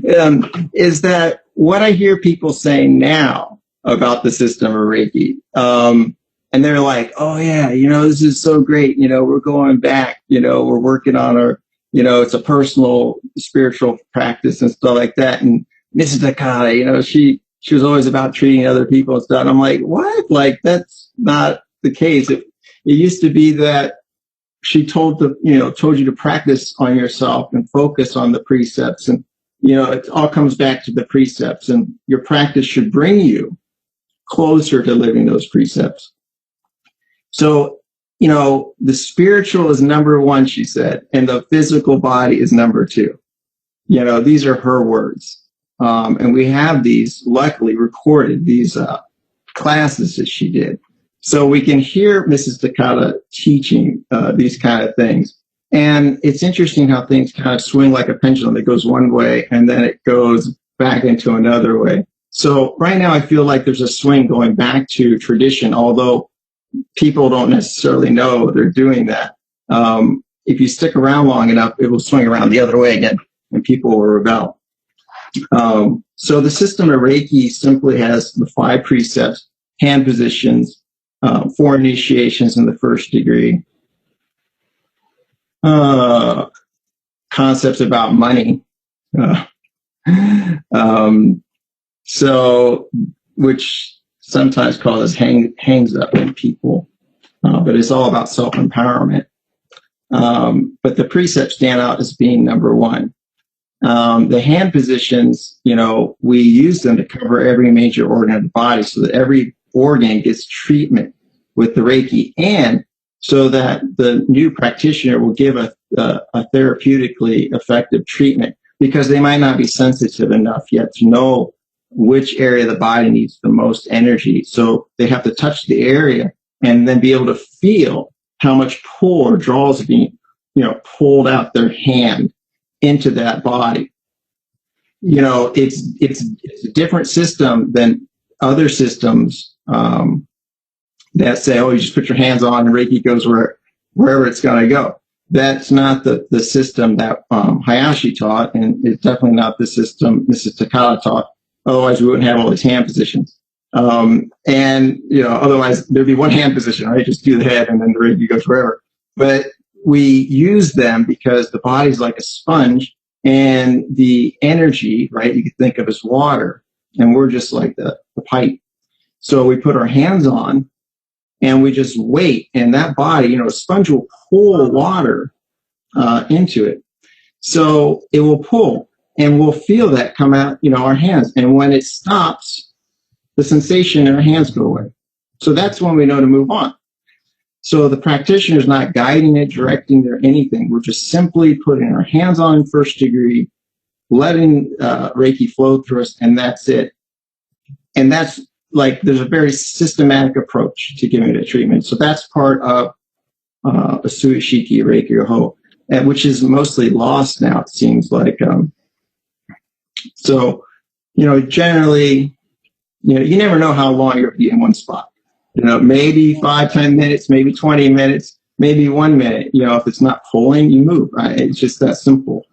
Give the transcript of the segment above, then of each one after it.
is that what I hear people saying now about the system of Reiki, and they're like, oh yeah, this is so great. We're going back, we're working on our, it's a personal spiritual practice and stuff like that. And Mrs. Takada, she was always about treating other people and stuff. And I'm like, what? Like, that's not the case. It used to be that she told you to practice on yourself and focus on the precepts. And, it all comes back to the precepts, and your practice should bring you closer to living those precepts. So, the spiritual is number one, she said, and the physical body is number two. These are her words. And we have these, luckily, recorded, these classes that she did. So we can hear Mrs. Takada teaching these kind of things. And it's interesting how things kind of swing like a pendulum. It goes one way, and then it goes back into another way. So right now I feel like there's a swing going back to tradition, although people don't necessarily know they're doing that. If you stick around long enough, it will swing around the other way again, and people will rebel. So the system of Reiki simply has the 5 precepts, hand positions, 4 initiations in the first degree, concepts about money, so which sometimes causes hangs up in people, but it's all about self-empowerment. But the precepts stand out as being number one. The hand positions, we use them to cover every major organ of the body so that every organ gets treatment with the Reiki, and so that the new practitioner will give a therapeutically effective treatment, because they might not be sensitive enough yet to know which area of the body needs the most energy. So they have to touch the area and then be able to feel how much pull or draw is being, pulled out their hand into that body. It's a different system than other systems that say, oh, you just put your hands on and Reiki goes wherever it's going to go. That's not the system that Hayashi taught, and it's definitely not the system Mrs. Takada taught. Otherwise, we wouldn't have all these hand positions. Otherwise there'd be one hand position, right? Just do the head and then the Reiki goes wherever. But we use them because the body's like a sponge, and the energy, right, you could think of as water, and we're just like the pipe. So we put our hands on and we just wait, and that body, a sponge will pull water into it. So it will pull, and we'll feel that come out, our hands. And when it stops, the sensation in our hands go away. So that's when we know to move on. So the practitioner is not guiding it, directing it, or anything. We're just simply putting our hands on in first degree, letting Reiki flow through us, and that's it. And that's like, there's a very systematic approach to giving it a treatment. So that's part of Usui Shiki Reiki Риохо, which is mostly lost now, it seems like. Generally, you never know how long you'll be in one spot. Maybe 5-10 minutes, maybe 20 minutes, maybe 1 minute. If it's not pulling, you move, right? It's just that simple.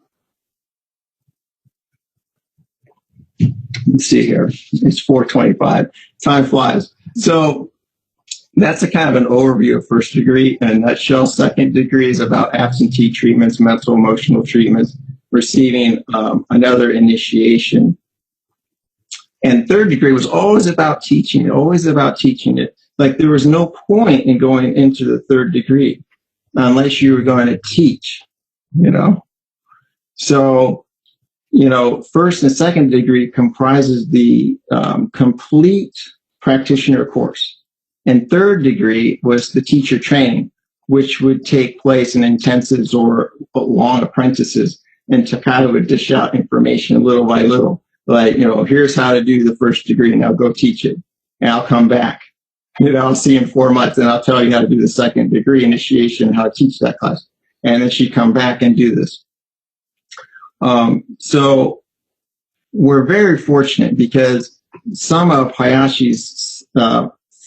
Let's see here. It's 4:25. Time flies. So that's a kind of an overview of first degree. In a nutshell, second degree is about absentee treatments, mental, emotional treatments, receiving another initiation. And third degree was always about teaching it. Like, there was no point in going into the third degree unless you were going to teach, So, first and second degree comprises the complete practitioner course. And third degree was the teacher training, which would take place in intensives or long apprentices. And Takada would dish out information little by little. Like, here's how to do the first degree, now go teach it. And I'll come back. I'll see you in 4 months, and I'll tell you how to do the second degree initiation, how to teach that class. And then she'd come back and do this. So we're very fortunate because some of Hayashi's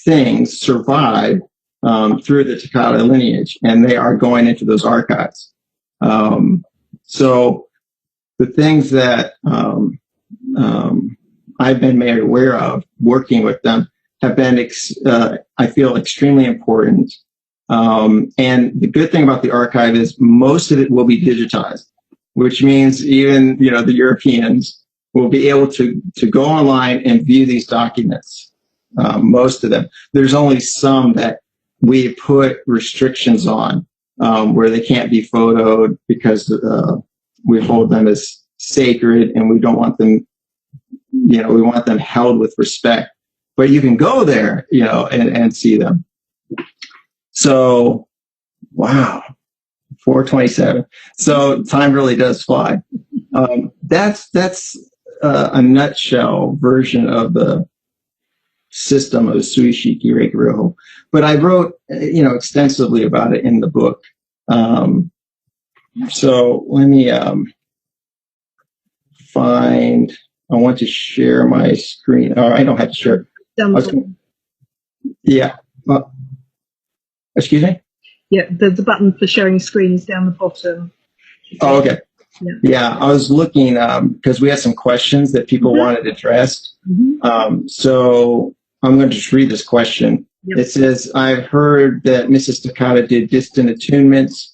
things survive through the Takada lineage, and they are going into those archives. So the things that I've been made aware of working with them have been, I feel, extremely important. And the good thing about the archive is most of it will be digitized, which means even, the Europeans will be able to go online and view these documents. Most of them. There's only some that we put restrictions on, where they can't be photoed because we hold them as sacred, and we don't want them, we want them held with respect. But you can go there, and see them. So, wow, 4:27. So time really does fly. That's a nutshell version of the system of Usui Shiki Reiki Риохо. But I wrote, extensively about it in the book. So let me find. I want to share my screen. I don't have to share. Yeah. Excuse me? Yeah, there's a button for sharing screens down the bottom. Oh, okay. Yeah, I was looking because we had some questions that people wanted addressed. So I'm going to just read this question. Yep. It says, I've heard that Mrs. Takata did distant attunements.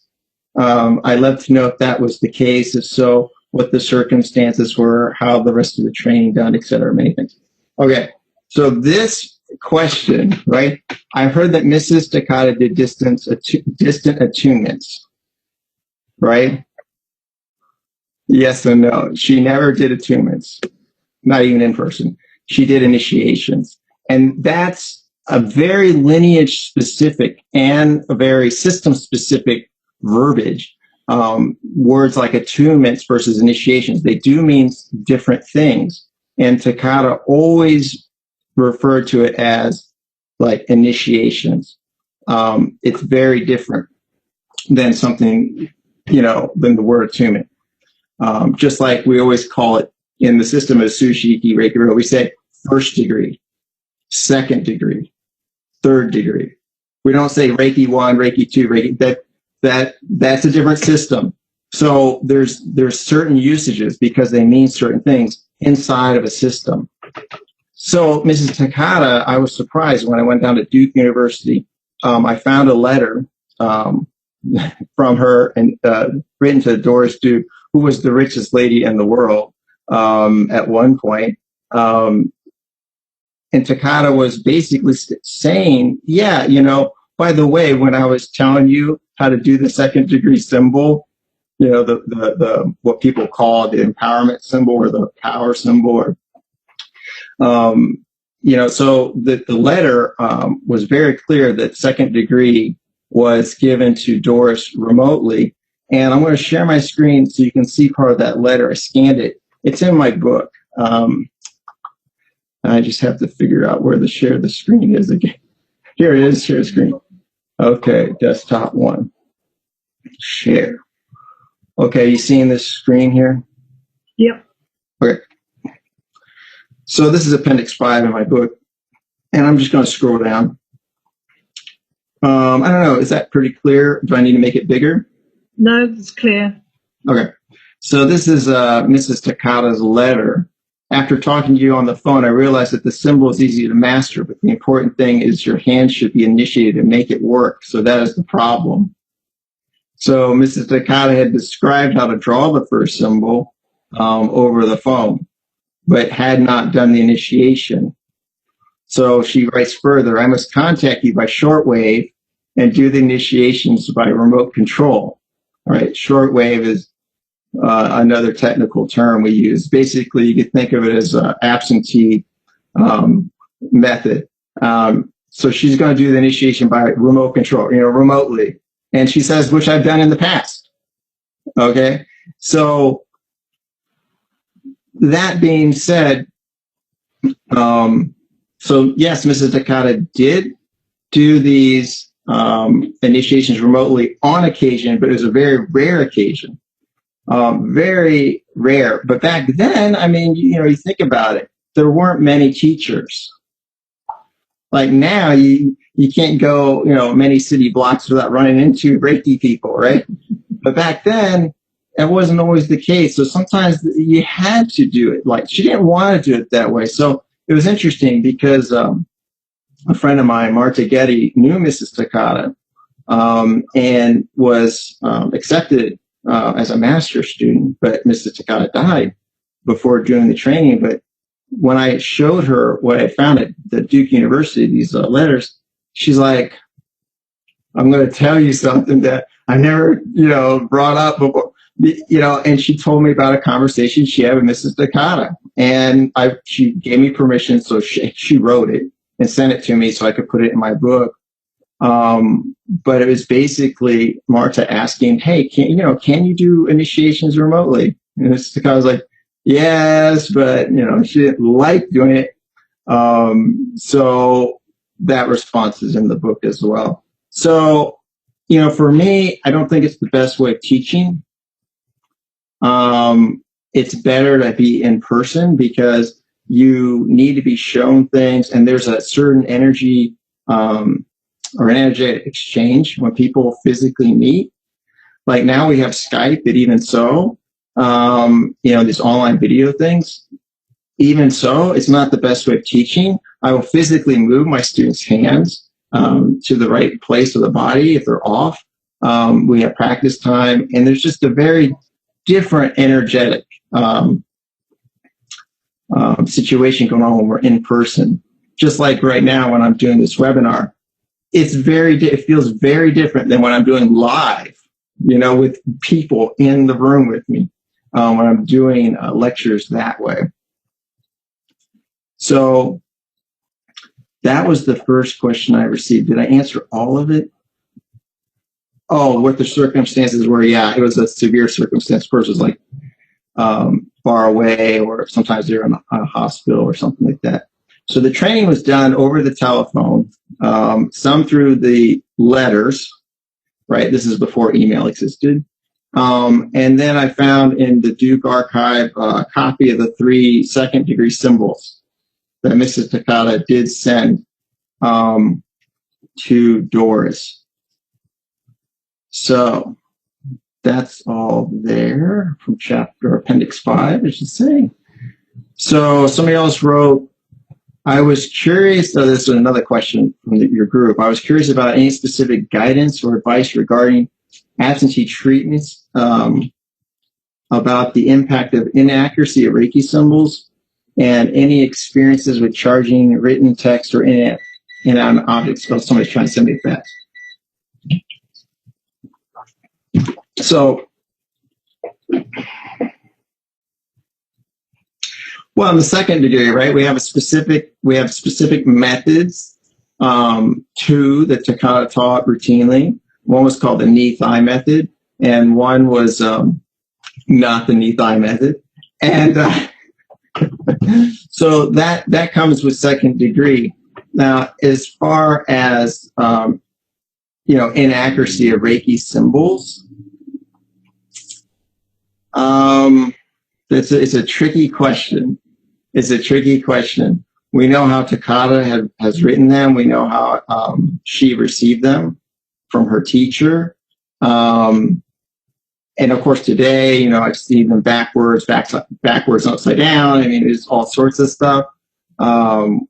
I'd love to know if that was the case. If so, what the circumstances were, how the rest of the training done, et cetera, many things. Okay, so this question, right? I've heard that Mrs. Takata did distant attunements, right? Yes and no. She never did attunements, not even in person. She did initiations. And that's a very lineage specific and a very system specific verbiage. Words like attunements versus initiations, they do mean different things. And Takata always referred to it as like initiations. It's very different than something, than the word attunement. Just like we always call it in the system of Usui Shiki Reiki Риохо, we say first degree, second degree, third degree. We don't say Reiki 1, Reiki 2, Reiki, that's a different system. So there's certain usages because they mean certain things inside of a system. So Mrs. Takata, I was surprised when I went down to Duke University. I found a letter from her and written to Doris Duke, who was the richest lady in the world at one point. And Takata was basically saying, yeah, by the way, when I was telling you how to do the second degree symbol, the what people call the empowerment symbol or the power symbol, or, so the letter was very clear that second degree was given to Doris remotely. And I'm going to share my screen so you can see part of that letter. I scanned it. It's in my book. I just have to figure out where the share the screen is again. Here it is, share screen. Okay, desktop 1. Share. Okay, you seeing this screen here? Yep. Okay. So this is Appendix 5 in my book. And I'm just going to scroll down. I don't know, is that pretty clear? Do I need to make it bigger? No, it's clear. Okay. So this is Mrs. Takata's letter. After talking to you on the phone, I realized that the symbol is easy to master, but the important thing is your hand should be initiated and make it work. So that is the problem. So Mrs. Takata had described how to draw the first symbol over the phone, but had not done the initiation. So she writes further, I must contact you by shortwave and do the initiations by remote control. All right, shortwave is another technical term we use. Basically, you could think of it as an absentee method. So she's going to do the initiation by remote control, remotely. And she says, which I've done in the past. Okay, so that being said, so yes, Mrs. Takata did do these initiations remotely on occasion, but it was a very rare occasion. Very rare. But back then, I mean, you think about it, there weren't many teachers. Like now, you can't go, many city blocks without running into Reiki people, right? But back then, that wasn't always the case. So sometimes you had to do it. Like, she didn't want to do it that way. So it was interesting because a friend of mine, Marta Getty, knew Mrs. Takata and was accepted as a master's student, but Mrs. Takata died before doing the training. But when I showed her what I found at the Duke University, these letters, she's like, I'm going to tell you something that I never, brought up before, and she told me about a conversation she had with Mrs. Takata. And she gave me permission, so she wrote it and sent it to me so I could put it in my book. But it was basically Marta asking, hey, can you do initiations remotely? And Mrs. Takata was like, yes, but, she didn't like doing it. So that response is in the book as well. So, for me, I don't think it's the best way of teaching. It's better to be in person because you need to be shown things, and there's a certain energy, or an energetic exchange when people physically meet. Like now we have Skype, but even so, these online video things, even so, it's not the best way of teaching. I will physically move my students' hands to the right place of the body if they're off. We have practice time, and there's just a very different energetic situation going on when we're in person. Just like right now when I'm doing this webinar, it feels very different than when I'm doing live, with people in the room with me, when I'm doing lectures that way. So that was the first question I received. Did I answer all of it? Oh, what the circumstances were? Yeah, it was a severe circumstance. The person was like far away, or sometimes they're in a hospital or something like that. So the training was done over the telephone, some through the letters, right? This is before email existed. And then I found in the Duke archive a copy of the 3 second-degree symbols that Mrs. Takata did send to Doris. So that's all there from appendix 5, I should say. So somebody else wrote, I was curious, this is another question from your group. I was curious about any specific guidance or advice regarding absentee treatments, about the impact of inaccuracy of Reiki symbols, and any experiences with charging written text or inanimate objects. Oh, somebody's trying to send me a fax. So, well, in the second degree, right, we have specific methods two that Takata taught routinely. One was called the knee-thigh method, and one was not the knee-thigh method. And so that comes with second degree. Now, as far as inaccuracy of Reiki symbols, it's a tricky question. It's a tricky question. We know how Takata has written them. We know how she received them from her teacher. And of course, today, I've seen them backwards, upside down. I mean, there's all sorts of stuff. And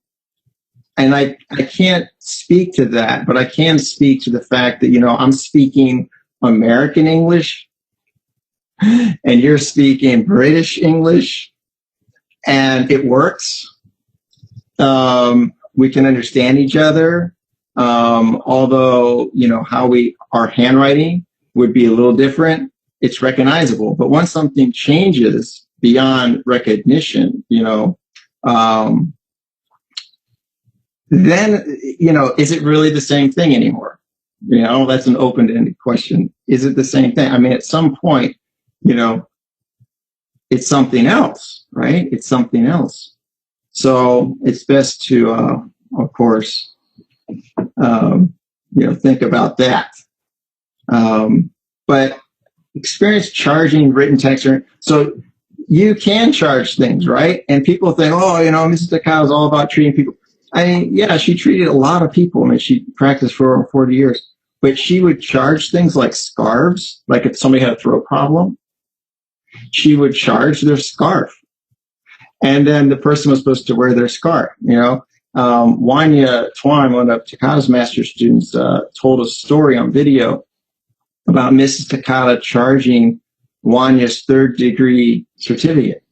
I can't speak to that, but I can speak to the fact that, I'm speaking American English and you're speaking British English, and it works. We can understand each other. Although, our handwriting would be a little different, it's recognizable. But once something changes beyond recognition, then, is it really the same thing anymore? That's an open-ended question. Is it the same thing? I mean, at some point, it's something else, right? It's something else. So it's best to, of course, think about that. But experience charging written text. So you can charge things, right? And people think, Mrs. Takata is all about treating people. I mean, yeah, she treated a lot of people. I mean, she practiced for over 40 years. But she would charge things like scarves, like if somebody had a throat problem. she would charge their scarf. And then the person was supposed to wear their scarf, you know. Wanya Twan, one of Takata's master students, told a story on video about Mrs. Takata charging Wanya's third-degree certificate.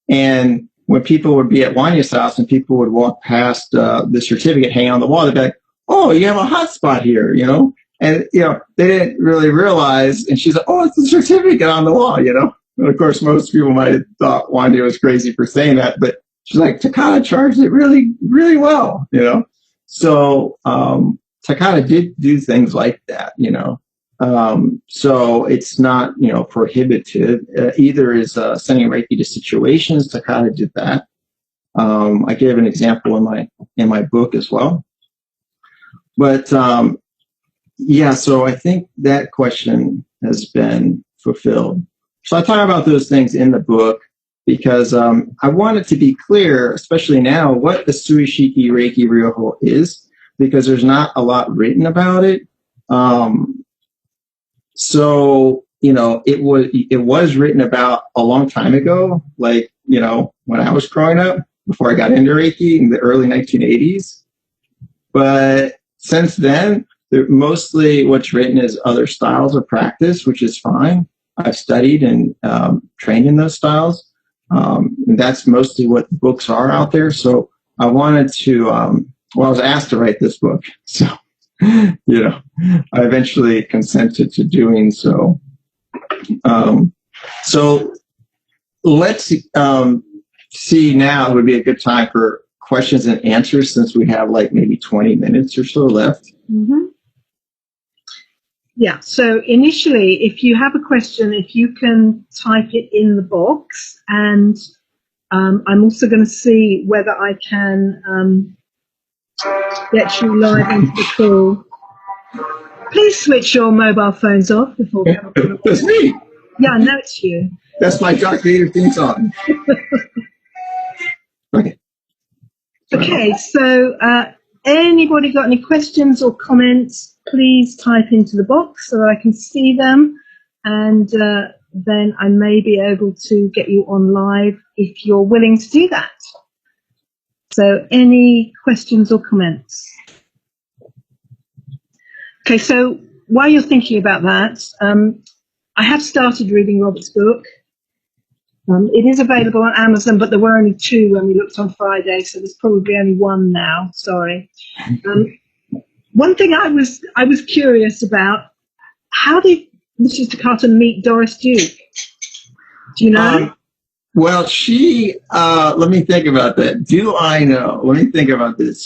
And when people would be at Wanya's house and people would walk past the certificate hanging on the wall, they'd be like, oh, you have a hot spot here, you know? And, you know, they didn't really realize, and she's like, oh, it's a certificate on the wall, you know? And of course, most people might have thought Wanya was crazy for saying that, but she's like, Takata charged it really, really well, you know? So Takata did do things like that, you know? So it's not, you know, prohibited. Either is sending Reiki to situations. Takata did that. I gave an example in my book as well. But yeah, so I think that question has been fulfilled. So I talk about those things in the book because I want it to be clear, especially now, what the Usui Shiki Reyki Риохо is, because there's not a lot written about it. So, you know, it was written about a long time ago, like, you know, when I was growing up, before I got into Reiki in the early 1980s. But since then, mostly what's written is other styles of practice, which is fine. I've studied and trained in those styles. And that's mostly what the books are out there. So I wanted to, I was asked to write this book. So, you know, I eventually consented to doing so. So let's see now, it would be a good time for questions and answers since we have like maybe 20 minutes or so left. Mm-hmm. Yeah, so initially, if you have a question, if you can type it in the box, and I'm also going to see whether I can get you live into the call. Please switch your mobile phones off before we have a That's me. Yeah, I know it's you. That's my Dark Vader theme song. Okay. Okay, so anybody got any questions or comments, please type into the box so that I can see them, and then I may be able to get you on live if you're willing to do that. So any questions or comments? Okay, so while you're thinking about that, I have started reading Robert's book. It is available on Amazon, but there were only 2 when we looked on Friday, so there's probably only 1 now. Sorry. One thing I was curious about: how did Mrs. Takata meet Doris Duke? Do you know? Well, she. Let me think about that. Do I know? Let me think about this.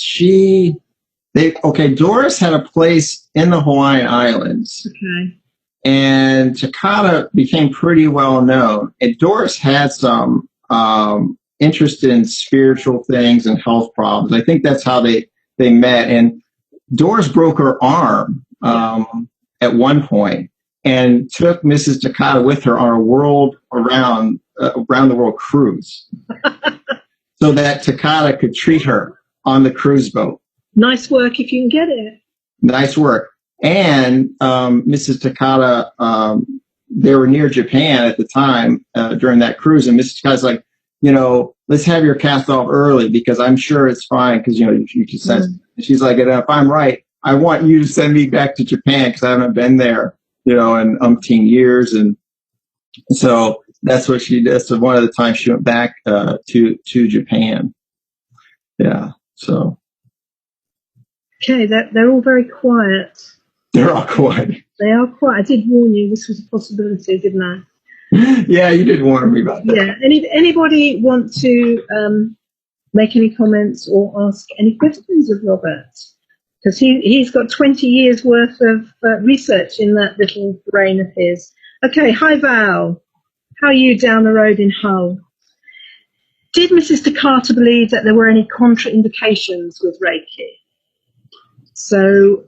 Doris had a place in the Hawaiian Islands. Okay. And Takata became pretty well known. And Doris had some interest in spiritual things and health problems. I think that's how they met. And Doris broke her arm at one point and took Mrs. Takata with her on a around the world cruise, so that Takata could treat her on the cruise boat. Nice work if you can get it. Nice work. And Mrs. Takata, they were near Japan at the time during that cruise, and Mrs. Takata's like, you know, let's have your cast off early because I'm sure it's fine because, you know, you can sense. She's like, and if I'm right, I want you to send me back to Japan because I haven't been there, you know, in umpteen years. And so that's what she did. So one of the times she went back to Japan. Yeah, so. Okay, they're all very quiet. They're all quiet. They are quiet. I did warn you this was a possibility, didn't I? Yeah, you did warn me about that. Yeah. Anybody want to make any comments or ask any questions of Robert? Because he's got 20 years worth of research in that little brain of his. Okay, hi Val. How are you down the road in Hull? Did Mrs. Takata believe that there were any contraindications with Reiki? So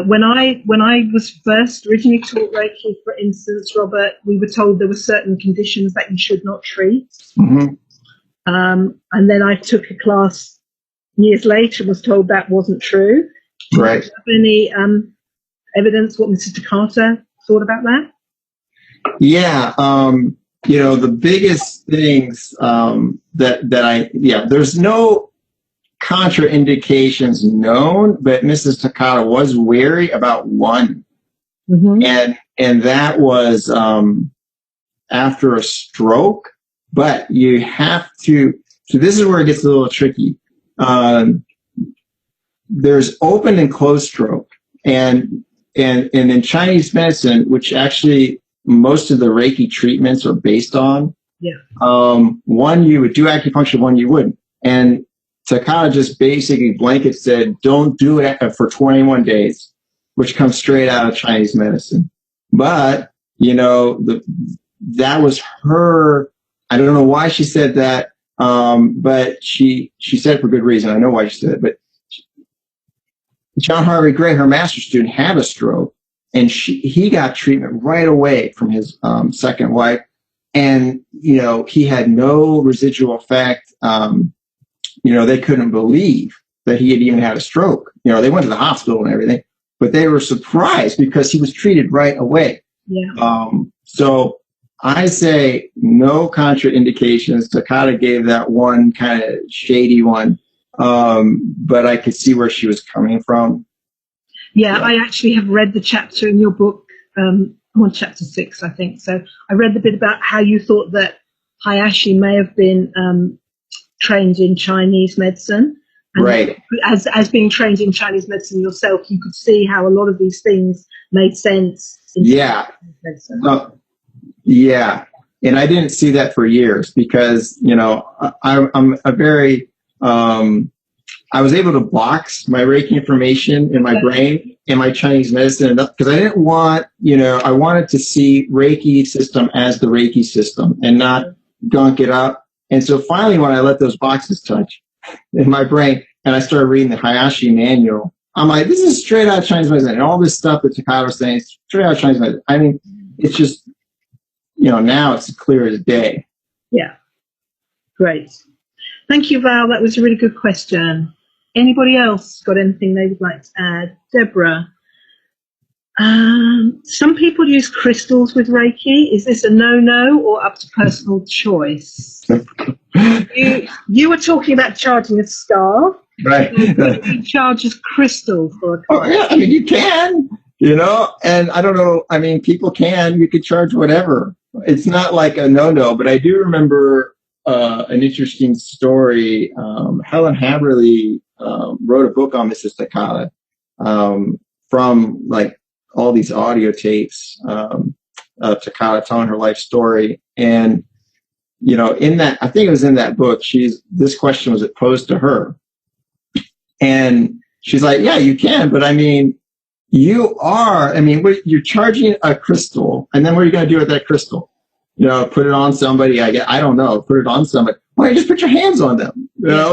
when I was first originally taught Reiki, for instance, Robert, we were told there were certain conditions that you should not treat. Mm-hmm. And then I took a class years later and was told that wasn't true. Right. Do you have any evidence what Mrs. Takata thought about that? Yeah. the biggest things there's no contraindications known, but Mrs. Takata was wary about one. Mm-hmm. And that was after a stroke. But you have to, so this is where it gets a little tricky. There's open and closed stroke. And in Chinese medicine, which actually most of the Reiki treatments are based on, one you would do acupuncture, one you wouldn't. And Takata just basically blanket said, don't do it for 21 days, which comes straight out of Chinese medicine. But, that was her, I don't know why she said that, but she said it for good reason. I know why she said it, but John Harvey Gray, her master's student, had a stroke, and he got treatment right away from his second wife, and he had no residual effect. They couldn't believe that he had even had a stroke. They went to the hospital and everything, but they were surprised because he was treated right away. Yeah. So I say no contraindications. Takata gave that one kind of shady one. But I could see where she was coming from. Yeah, I actually have read the chapter in your book. I'm on chapter 6, I think. So I read the bit about how you thought that Hayashi may have been trained in Chinese medicine. And right. As being trained in Chinese medicine yourself, you could see how a lot of these things made sense in Chinese medicine. Yeah. And I didn't see that for years because, I'm a very... I was able to box my Reiki information in my brain in my Chinese medicine because I didn't want, I wanted to see Reiki system as the Reiki system and not gunk it up. And so finally, when I let those boxes touch in my brain and I started reading the Hayashi manual, I'm like, this is straight out of Chinese medicine. And all this stuff that Takata was saying is straight out of Chinese medicine. I mean, it's just, now it's clear as day. Yeah. Great. Thank you, Val. That was a really good question. Anybody else got anything they would like to add? Deborah. Some people use crystals with Reiki. Is this a no-no or up to personal choice? You were talking about charging a scarf. Right. You charge as crystal for a class. Oh, yeah. I mean, you can, and I don't know. I mean, people can. You could charge whatever. It's not like a no-no, but I do remember an interesting story. Helen Haberly wrote a book on Mrs. Takata from like all these audio tapes of Takata telling her life story. And, in that, I think it was in that book, this question was posed to her. And she's like, yeah, you can. But I mean, you're charging a crystal. And then what are you going to do with that crystal? Put it on somebody. I don't know. Put it on somebody. Why don't you just put your hands on them?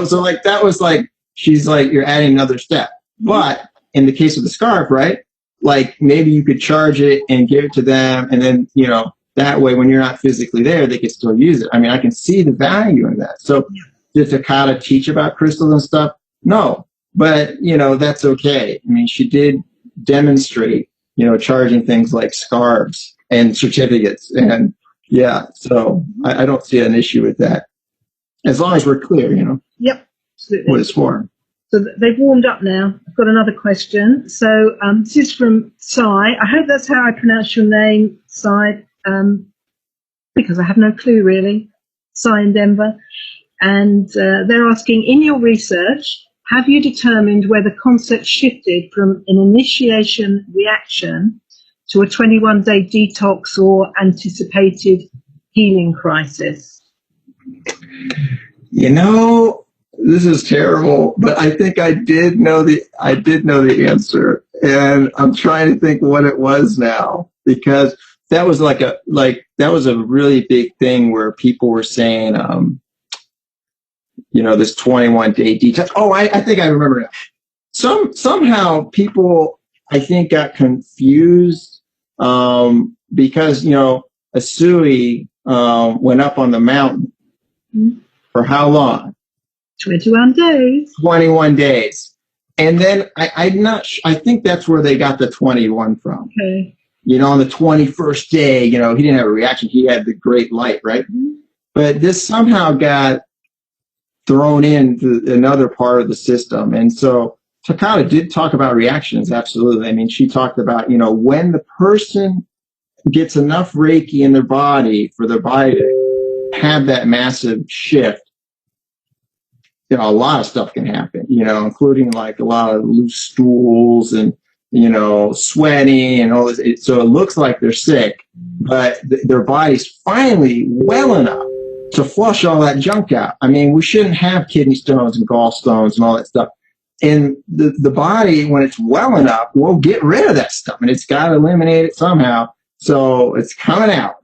So like that was like, she's like, you're adding another step. But in the case of the scarf, right? Like maybe you could charge it and give it to them. And then, that way when you're not physically there, they can still use it. I mean, I can see the value in that. So did Takata teach about crystals and stuff? No, but that's okay. I mean, she did demonstrate, charging things like scarves and certificates and, yeah, so I don't see an issue with that. As long as we're clear, Yep, absolutely. What it's for. So they've warmed up now. I've got another question. So this is from Sai. I hope that's how I pronounce your name, Sai, because I have no clue, really. Sai in Denver. And they're asking, in your research, have you determined whether concepts shifted from an initiation reaction to a 21-day detox or anticipated healing crisis? This is terrible, but I think I did know the answer, and I'm trying to think what it was now, because that was that was a really big thing where people were saying, this 21-day detox. Oh, I think I remember now. Somehow people, I think, got confused. Because, Usui went up on the mountain for how long? 21 days. 21 days. And then I think that's where they got the 21 from. Okay. on the 21st day, he didn't have a reaction. He had the great light, right? Mm-hmm. But this somehow got thrown into another part of the system. And so Takata did talk about reactions, absolutely. I mean, she talked about, when the person gets enough Reiki in their body for their body to have that massive shift, a lot of stuff can happen, including like a lot of loose stools and, sweating and all this. So it looks like they're sick, but their body's finally well enough to flush all that junk out. I mean, we shouldn't have kidney stones and gallstones and all that stuff. And the body, when it's well enough, will get rid of that stuff, and it's got to eliminate it somehow. So it's coming out,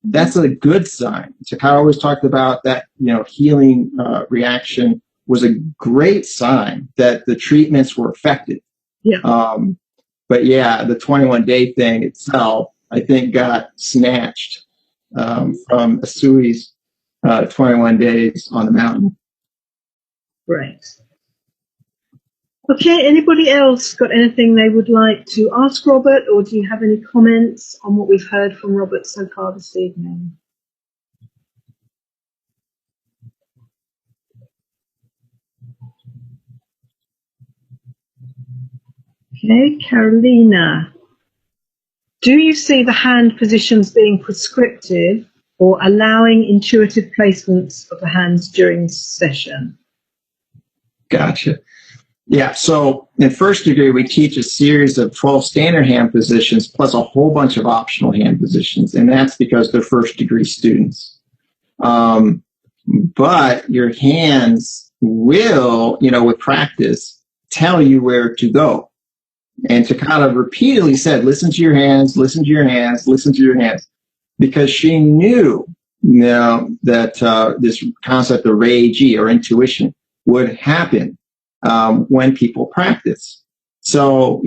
That's a good sign. Takata always talked about that, healing reaction was a great sign that the treatments were effective. Yeah. But yeah, the 21-day thing itself, I think, got snatched from Usui's 21 days on the mountain. Right. Okay, anybody else got anything they would like to ask Robert, or do you have any comments on what we've heard from Robert so far this evening? Okay, Carolina. Do you see the hand positions being prescriptive or allowing intuitive placements of the hands during session? Gotcha. Yeah, so in first degree, we teach a series of 12 standard hand positions plus a whole bunch of optional hand positions, and that's because they're first degree students. But your hands will, with practice, tell you where to go. And Takata repeatedly said, listen to your hands, listen to your hands, listen to your hands, because she knew, that this concept of Reiki or intuition would happen when people practice. So,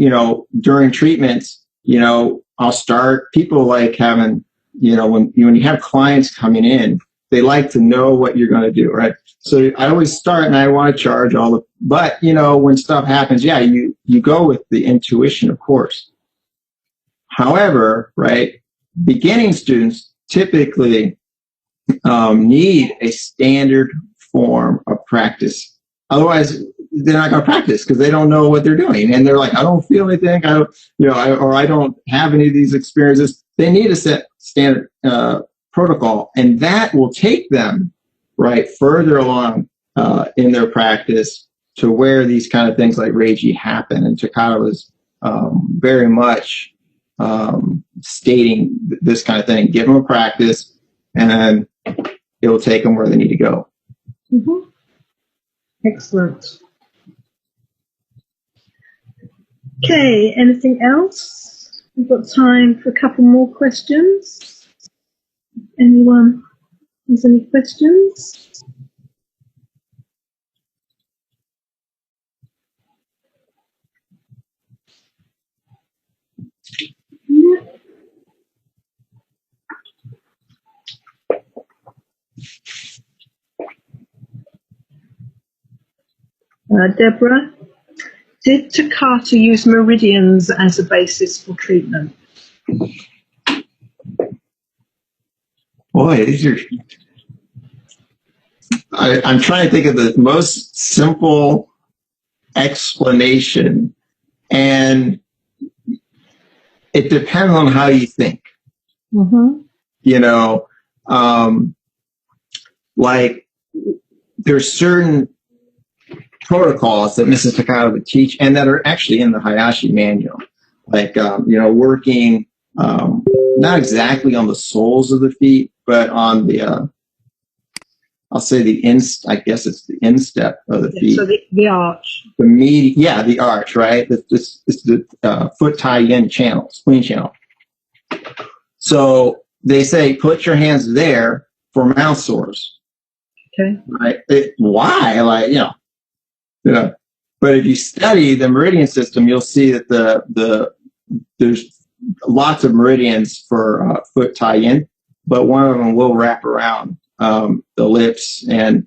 during treatments, I'll start, people like having, when you have clients coming in, they like to know what you're going to do, right? So I always start and I want to charge but when stuff happens, yeah, you go with the intuition, of course. However, right, beginning students typically need a standard form of practice. Otherwise, they're not going to practice because they don't know what they're doing. And they're like, I don't feel anything. I don't have any of these experiences. They need a set standard protocol, and that will take them right further along in their practice to where these kind of things like Reiki happen. And Takata was very much stating this kind of thing. Give them a practice, and then it will take them where they need to go. Mm-hmm. Excellent. Okay, anything else? We've got time for a couple more questions. Anyone has any questions? Yeah. Deborah, did Takata use meridians as a basis for treatment? Boy, I'm trying to think of the most simple explanation, and it depends on how you think. Mm-hmm. Like there's certain protocols that Mrs. Takata would teach and that are actually in the Hayashi manual, like, working not exactly on the soles of the feet, but on the, I'll say I guess it's the instep of the feet. So the arch. The arch, right? It's the foot tie-in channel, spleen channel. So they say, put your hands there for mouth sores. Okay. Right? Why? Like, but if you study the meridian system, you'll see that there's lots of meridians for foot tie-in, but one of them will wrap around the lips, and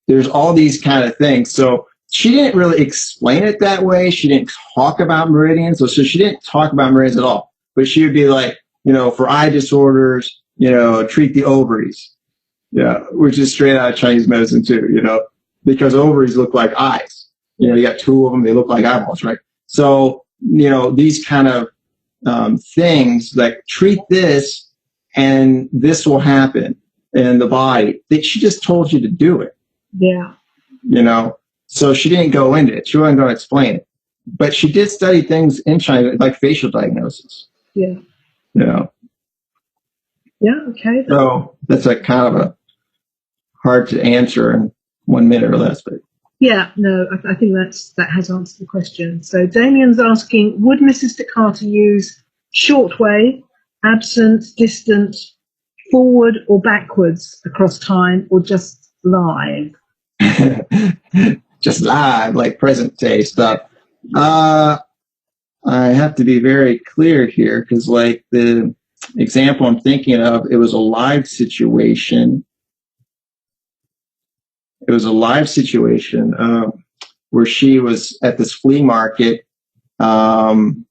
there's all these kind of things. So she didn't really explain it that way. She didn't talk about meridians. So she didn't talk about meridians at all. But she would be like, for eye disorders, treat the ovaries. Yeah, which is straight out of Chinese medicine too, because ovaries look like eyes. You got two of them, they look like eyeballs, right? So, these kind of things like treat this and this will happen in the body. She just told you to do it. Yeah. So she didn't go into it. She wasn't going to explain it. But she did study things in China, like facial diagnosis. Yeah. Yeah, okay. So that's a kind of a hard to answer in 1 minute or less. But yeah, no, I think that has answered the question. So Damien's asking, would Mrs. Takata use short way, absent, distant, forward or backwards across time, or just live? Just live, like present day stuff. I have to be very clear here because, like, the example I'm thinking of, it was a live situation. It was a live situation where she was at this flea market, and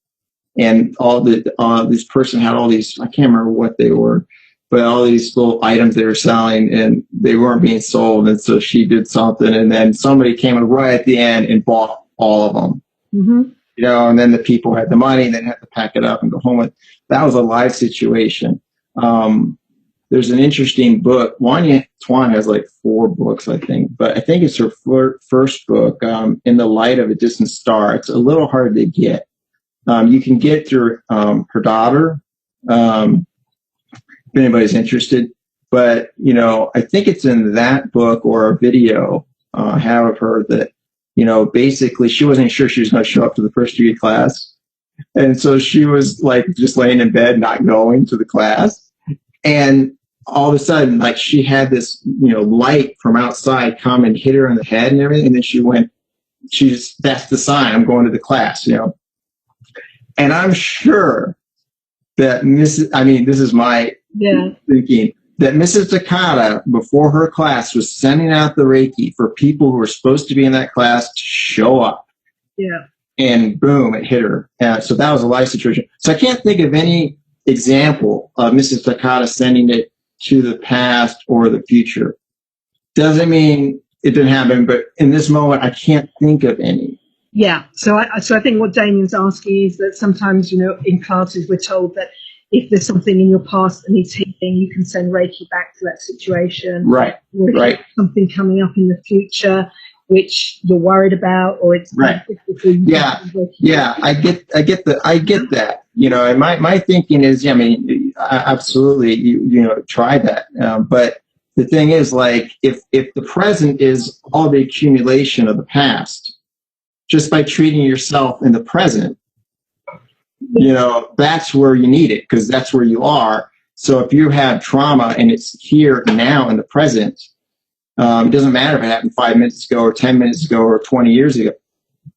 this person had all these, I can't remember what they were, but all these little items they were selling, and they weren't being sold. And so she did something, and then somebody came in right at the end and bought all of them. Mm-hmm. And then the people had the money and then had to pack it up and go home with. That was a live situation. There's an interesting book. Wanya Tuan has like 4 books, I think, but I think it's her first book, In the Light of a Distant Star. It's a little hard to get. You can get through her daughter, if anybody's interested. But, I think it's in that book or a video I have of her that, basically she wasn't sure she was going to show up to the first degree class. And so she was like just laying in bed, not going to the class. And all of a sudden, like, she had this, light from outside come and hit her in the head and everything. And then that's the sign, I'm going to the class, And I'm sure that this is my thinking, that Mrs. Takata, before her class, was sending out the Reiki for people who were supposed to be in that class to show up. Yeah. And boom, it hit her. So that was a life situation. So I can't think of any example of Mrs. Takata sending it to the past or the future. Doesn't mean it didn't happen, but in this moment, I can't think of any. Yeah. So I think what Damien's asking is that sometimes, in classes, we're told that if there's something in your past that needs healing, you can send Reiki back to that situation. Right. Or if right. something coming up in the future which you're worried about, or it's right. Yeah. I get that. And my thinking is, absolutely, try that. But the thing is, like, if the present is all the accumulation of the past, just by treating yourself in the present, that's where you need it, because that's where you are. So if you have trauma and it's here now in the present, it doesn't matter if it happened 5 minutes ago or 10 minutes ago or 20 years ago.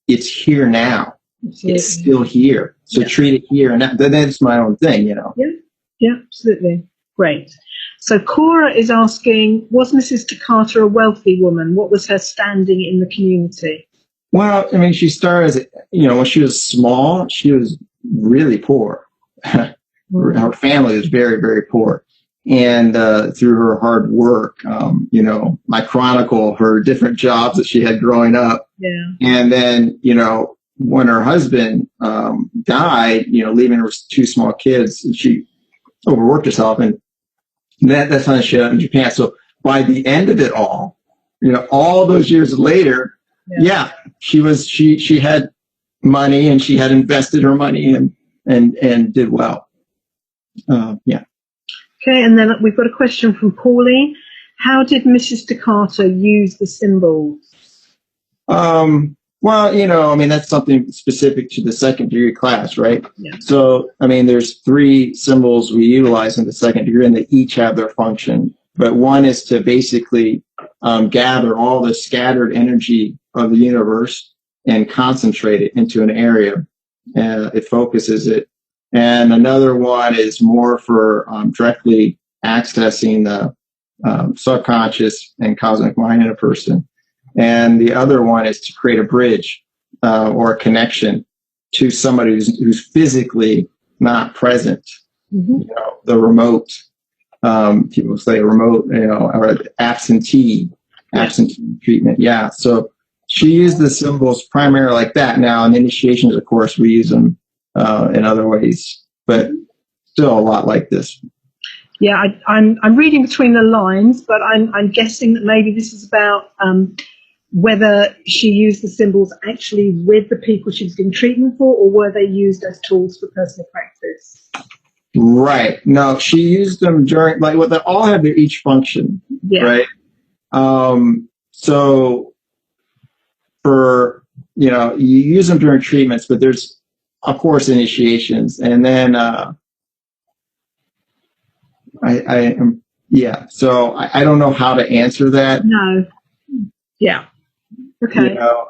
It's here now. Absolutely. It's still here. So treat it here. And that's my own thing, Yeah, absolutely. Great. So Cora is asking, was Mrs. Takata a wealthy woman? What was her standing in the community? Well, she started as, when she was small, she was really poor. Her family was very, very poor. And through her hard work, I chronicle her different jobs that she had growing up. Yeah. And then, when her husband died, leaving her 2 small kids, she overworked herself. And that's how she ended up in Japan. So by the end of it all, all those years later, she had money and she had invested her money and did well. Okay, and then we've got a question from Pauline. How did Mrs. Takata use the symbols? Well, that's something specific to the second degree class, right? Yeah. So, there's 3 symbols we utilize in the second degree, and they each have their function. But one is to basically gather all the scattered energy of the universe and concentrate it into an area. It focuses it. And another one is more for directly accessing the subconscious and cosmic mind in a person. And the other one is to create a bridge or a connection to somebody who's physically not present. You know, the remote, people say remote, you know, or absentee treatment. Yeah. So she used the symbols primarily like that. Now in initiations, of course, we use them in other ways, but still a lot like this. Yeah, I'm reading between the lines, but I'm guessing that maybe this is about whether she used the symbols actually with the people she was giving treatment for, or were they used as tools for personal practice? Right. No, she used them during, like, well, they all have their each function. Yeah. Right. So for, you know, you use them during treatments, but there's, of course, initiations, and then so I don't know how to answer that. No. Yeah. Okay. You know.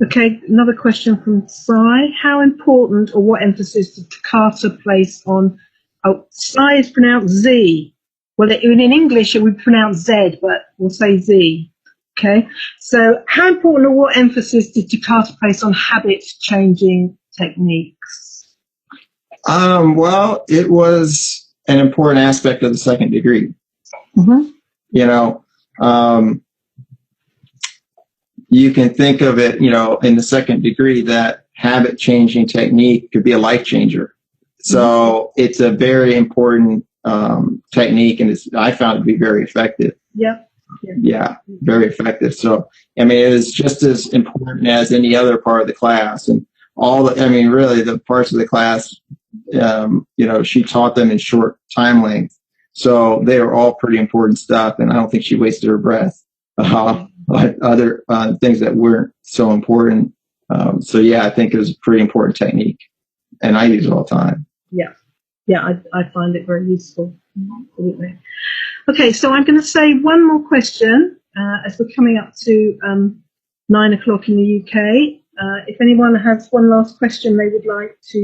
Okay, another question from Sai. How important or what emphasis did Takata place on, Sai is pronounced Z. Well, in English it would be pronounced Z, but we'll say Z. Okay, so how important or what emphasis did Takata place on habit changing techniques? Well, it was an important aspect of the second degree. You know, you can think of it, you know, in the second degree, that habit changing technique could be a life changer. So it's a very important technique, and I found it to be very effective. Yeah, very effective. So, I mean, it is just as important as any other part of the class, and really the parts of the class, you know, she taught them in short time length. So they were all pretty important stuff, and I don't think she wasted her breath. Other things that weren't so important. So yeah, I think it was a pretty important technique, and I use it all the time. Yeah, I find it very useful. Absolutely. Okay, so I'm going to say one more question as we're coming up to 9 o'clock in the UK. If anyone has one last question they would like to